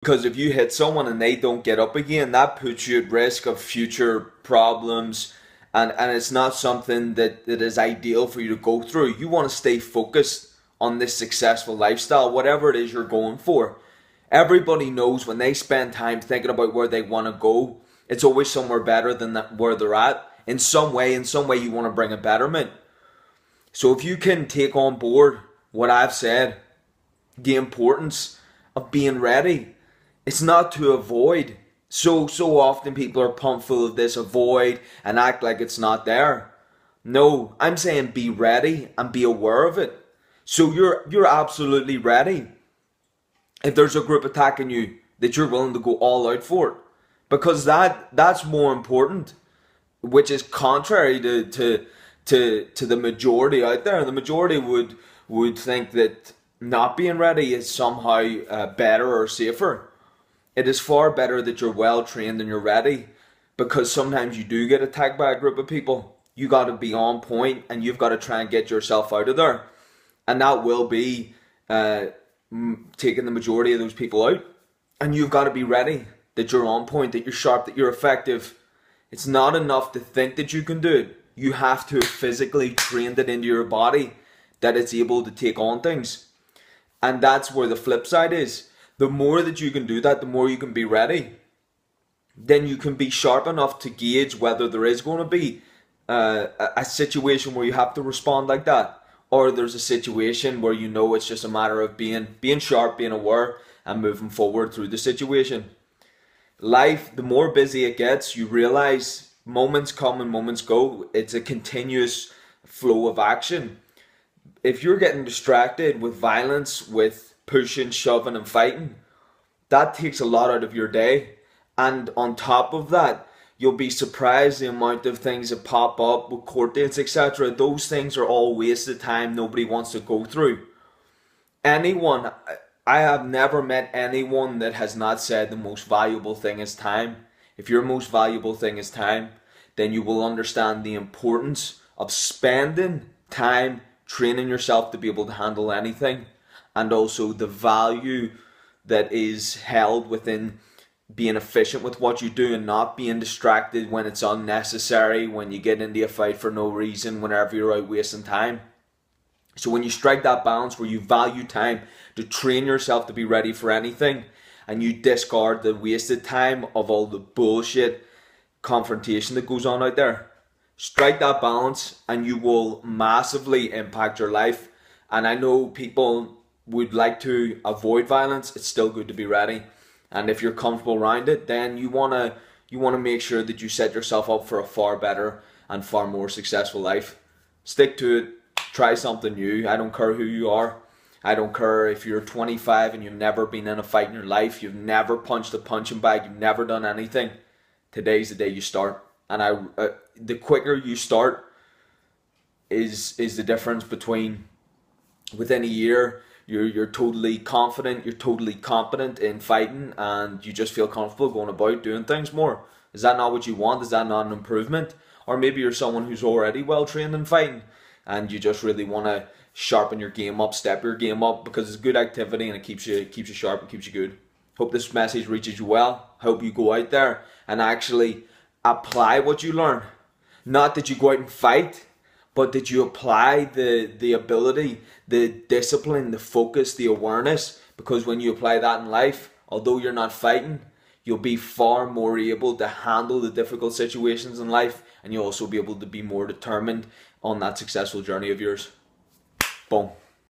Because if you hit someone and they don't get up again, that puts you at risk of future problems. And it's not something that is ideal for you to go through. You want to stay focused on this successful lifestyle, whatever it is you're going for. Everybody knows when they spend time thinking about where they want to go, it's always somewhere better than where they're at. In some way you want to bring a betterment. So if you can take on board what I've said, the importance of being ready, it's not to avoid. So often people are pumped full of this avoid and act like it's not there. No, I'm saying be ready and be aware of it. So you're absolutely ready. If there's a group attacking you, that you're willing to go all out for it. Because that's more important, which is contrary to the majority out there. The majority would think that not being ready is somehow better or safer. It is far better that you're well trained and you're ready, because sometimes you do get attacked by a group of people. You got to be on point and you've got to try and get yourself out of there. And that will be taking the majority of those people out. And you've got to be ready, that you're on point, that you're sharp, that you're effective. It's not enough to think that you can do it. You have to have physically trained it into your body that it's able to take on things. And that's where the flip side is. The more that you can do that, the more you can be ready. Then you can be sharp enough to gauge whether there is going to be a situation where you have to respond like that, or there's a situation where you know it's just a matter of being sharp, being aware, and moving forward through the situation. Life, the more busy it gets, you realize moments come and moments go. It's a continuous flow of action. If you're getting distracted with violence, with pushing, shoving, and fighting, that takes a lot out of your day. And on top of that, you'll be surprised the amount of things that pop up with court dates, etc. Those things are all wasted time nobody wants to go through. I have never met anyone that has not said the most valuable thing is time. If your most valuable thing is time, then you will understand the importance of spending time training yourself to be able to handle anything, and also the value that is held within being efficient with what you do and not being distracted when it's unnecessary, when you get into a fight for no reason, whenever you're out wasting time. So when you strike that balance where you value time to train yourself to be ready for anything, and you discard the wasted time of all the bullshit confrontation that goes on out there, strike that balance and you will massively impact your life. And I know people would like to avoid violence. It's still good to be ready. And if you're comfortable around it, then you wanna make sure that you set yourself up for a far better and far more successful life. Stick to it. Try something new. I don't care who you are. I don't care if you're 25 and you've never been in a fight in your life. You've never punched a punching bag. You've never done anything. Today's the day you start. And the quicker you start is the difference between within a year. You're totally confident, you're totally competent in fighting, and you just feel comfortable going about doing things more. Is that not what you want? Is that not an improvement? Or maybe you're someone who's already well trained in fighting and you just really want to sharpen your game up, step your game up, because it's good activity and it keeps you sharp and keeps you good. Hope this message reaches you well. Hope you go out there and actually apply what you learn. Not that you go out and fight, but that you apply the ability, the discipline, the focus, the awareness. Because when you apply that in life, although you're not fighting, you'll be far more able to handle the difficult situations in life, and you'll also be able to be more determined on that successful journey of yours. Boom.